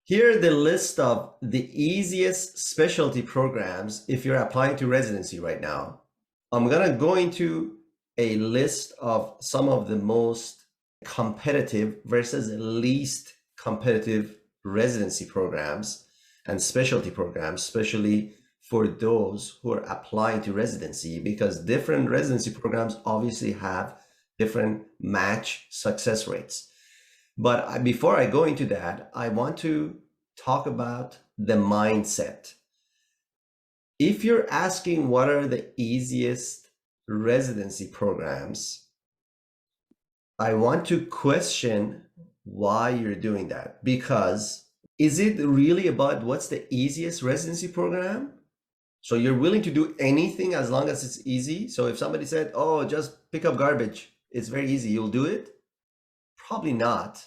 Here are the list of the easiest specialty programs if you're applying to residency right now. I'm going to go into a list of some of the most competitive versus least competitive residency programs and specialty programs, especially for those who are applying to residency, because different residency programs obviously have different match success rates. But before I go into that, I want to talk about the mindset. If you're asking what are the easiest residency programs, I want to question why you're doing that. Because is it really about what's the easiest residency program? So you're willing to do anything as long as it's easy? So if somebody said, oh, just pick up garbage, it's very easy, you'll do it? Probably not.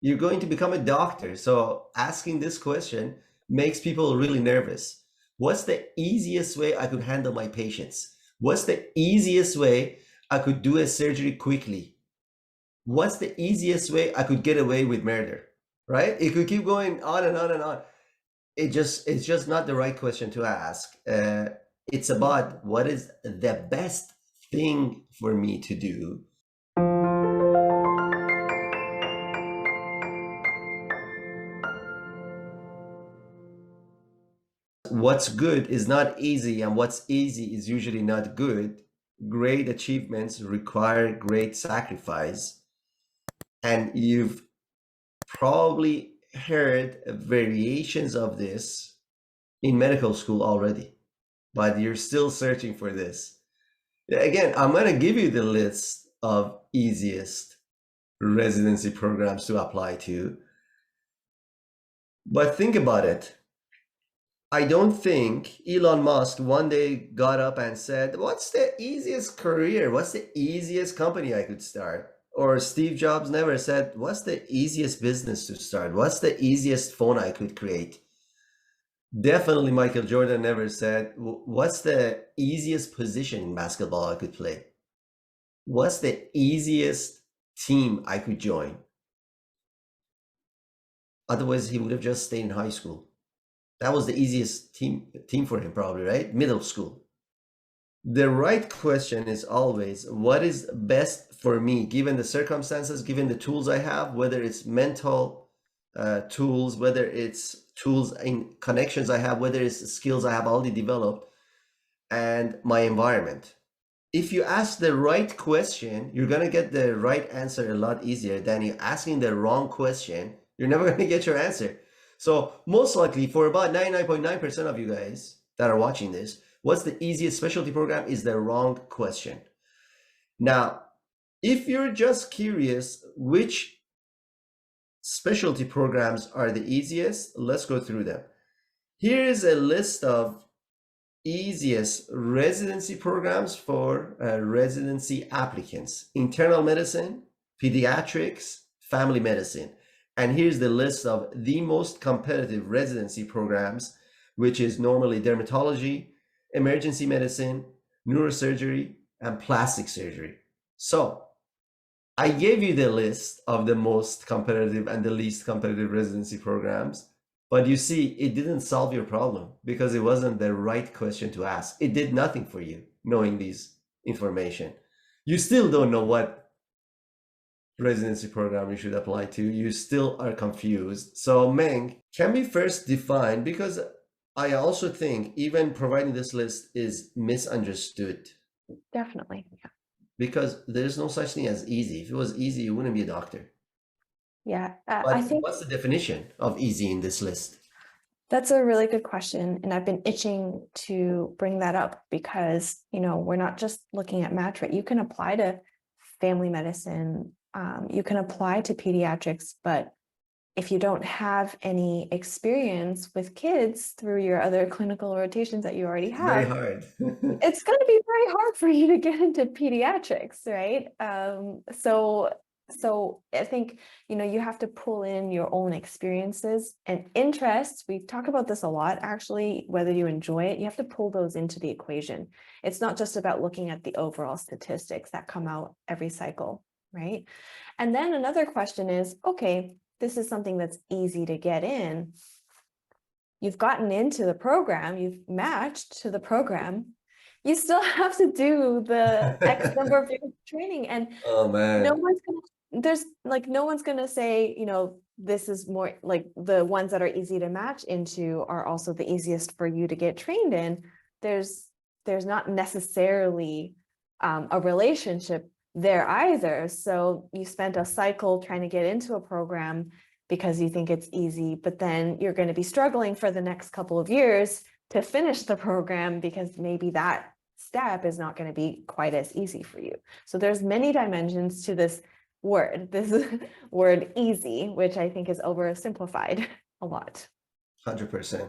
You're going to become a doctor. So asking this question makes people really nervous. What's the easiest way I could handle my patients? What's the easiest way I could do a surgery quickly? What's the easiest way I could get away with murder? Right? It could keep going on and on and on. It's just not the right question to ask. It's about what is the best thing for me to do. What's good is not easy, and what's easy is usually not good. Great achievements require great sacrifice. And you've probably heard variations of this in medical school already, but you're still searching for this. Again, I'm going to give you the list of easiest residency programs to apply to. But think about it. I don't think Elon Musk one day got up and said, what's the easiest career? What's the easiest company I could start? Or Steve Jobs never said, what's the easiest business to start? What's the easiest phone I could create? Definitely Michael Jordan never said, what's the easiest position in basketball I could play? What's the easiest team I could join? Otherwise, he would have just stayed in high school. That was the easiest team for him, probably, right? Middle school. The right question is always, what is best for me, given the circumstances, given the tools I have, whether it's mental tools, whether it's tools in connections I have, whether it's skills I have already developed, and my environment. If you ask the right question, you're going to get the right answer a lot easier than you asking the wrong question. You're never going to get your answer. So most likely for about 99.9% of you guys that are watching this, what's the easiest specialty program is the wrong question. Now, if you're just curious which specialty programs are the easiest, let's go through them. Here is a list of easiest residency programs for residency applicants: internal medicine, pediatrics, family medicine. And here's the list of the most competitive residency programs, which is normally dermatology, emergency medicine, neurosurgery, and plastic surgery. So I gave you the list of the most competitive and the least competitive residency programs, but you see, it didn't solve your problem because it wasn't the right question to ask. It did nothing for you knowing these information. You still don't know what residency program you should apply to. You still are confused. So Meng, can we first define, because I also think even providing this list is misunderstood. Definitely. Yeah. Because there's no such thing as easy. If it was easy, you wouldn't be a doctor. Yeah. But I think what's the definition of easy in this list? that's a really good question. And I've been itching to bring that up because, we're not just looking at match rate. You can apply to family medicine. You can apply to pediatrics, but if you don't have any experience with kids through your other clinical rotations that you already have, very hard. it's going to be very hard for you to get into pediatrics, right? So I think, you have to pull in your own experiences and interests. We talk about this a lot, actually, whether you enjoy it, you have to pull those into the equation. It's not just about looking at the overall statistics that come out every cycle, right? And then another question is, okay, this is something that's easy to get in, you've gotten into the program, you've matched to the program, you still have to do the X number of years of training. And Oh no man. one's gonna, there's like, no one's gonna say, this is more like the ones that are easy to match into are also the easiest for you to get trained in. There's not necessarily a relationship there either. So you spent a cycle trying to get into a program because you think it's easy, but then you're going to be struggling for the next couple of years to finish the program because maybe that step is not going to be quite as easy for you. So there's many dimensions to this word easy, which I think is oversimplified a lot. 100%.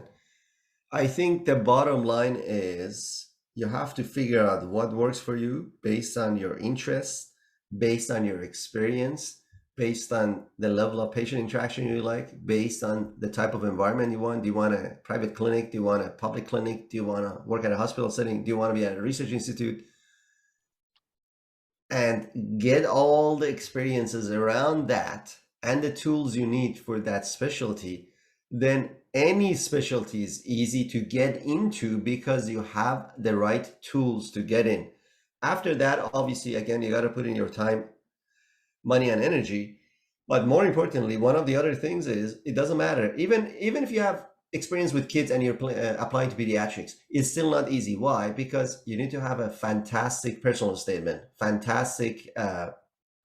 I think the bottom line is you have to figure out what works for you based on your interests, based on your experience, based on the level of patient interaction you like, based on the type of environment you want. Do you want a private clinic? Do you want a public clinic? Do you want to work at a hospital setting? Do you want to be at a research institute? And get all the experiences around that and the tools you need for that specialty, then any specialty is easy to get into because you have the right tools to get in. After that, obviously, again, you got to put in your time, money, and energy. But more importantly, one of the other things is it doesn't matter. Even if you have experience with kids and you're applying to pediatrics, it's still not easy. Why? Because you need to have a fantastic personal statement, fantastic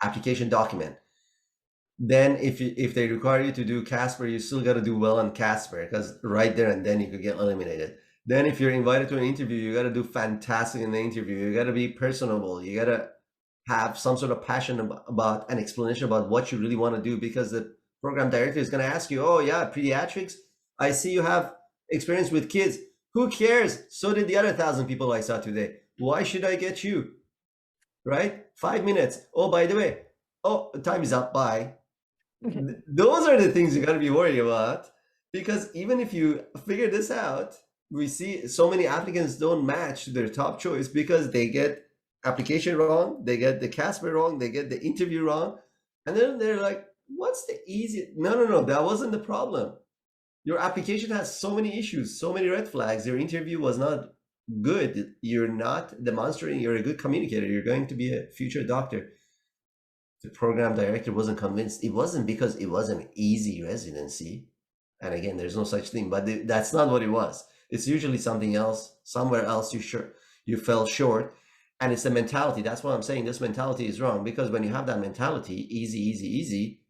application document. Then if they require you to do Casper, you still got to do well on Casper because right there and then you could get eliminated. Then if you're invited to an interview, you got to do fantastic in the interview. You got to be personable. You got to have some sort of passion about an explanation about what you really want to do because the program director is going to ask you, oh yeah, pediatrics, I see you have experience with kids. Who cares? So did the other 1,000 people I saw today. Why should I get you? Right? 5 minutes. Oh, by the way, oh, time is up. Bye. Those are the things you got to be worried about because even if you figure this out, we see so many applicants don't match their top choice because they get application wrong, they get the Casper wrong, they get the interview wrong, and then they're like, what's the easy? No, that wasn't the problem. Your application has so many issues, so many red flags. Your interview was not good. You're not demonstrating you're a good communicator. You're going to be a future doctor. The program director wasn't convinced. It wasn't because it was an easy residency. And again, there's no such thing, but that's not what it was. It's usually something else, somewhere else you fell short. And it's the mentality. That's why I'm saying this mentality is wrong, because when you have that mentality, easy, easy, easy,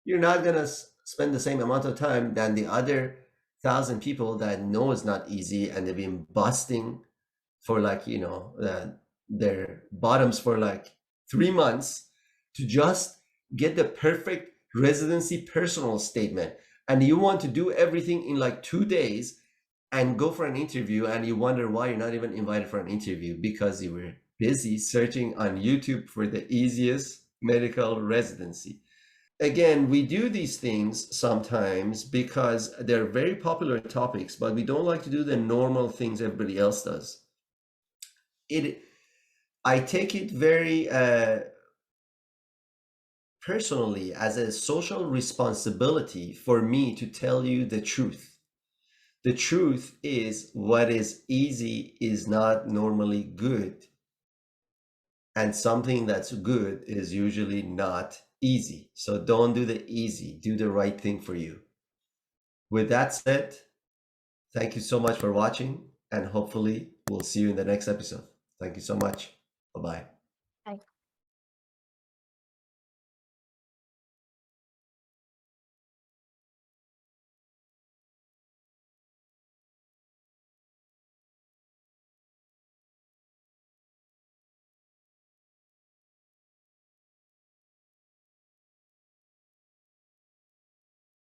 you're not going to spend the same amount of time than the other 1,000 people that know it's not easy and they've been busting for their bottoms for like 3 months to just get the perfect residency personal statement. And you want to do everything in like 2 days and go for an interview, and you wonder why you're not even invited for an interview because you were busy searching on YouTube for the easiest medical residency. Again, we do these things sometimes because they're very popular topics, but we don't like to do the normal things everybody else does. I take it very personally as a social responsibility for me to tell you the truth. The truth is what is easy is not normally good. And something that's good is usually not easy. So don't do the easy, do the right thing for you. With that said, thank you so much for watching, and hopefully we'll see you in the next episode. Thank you so much. Bye-bye. Bye.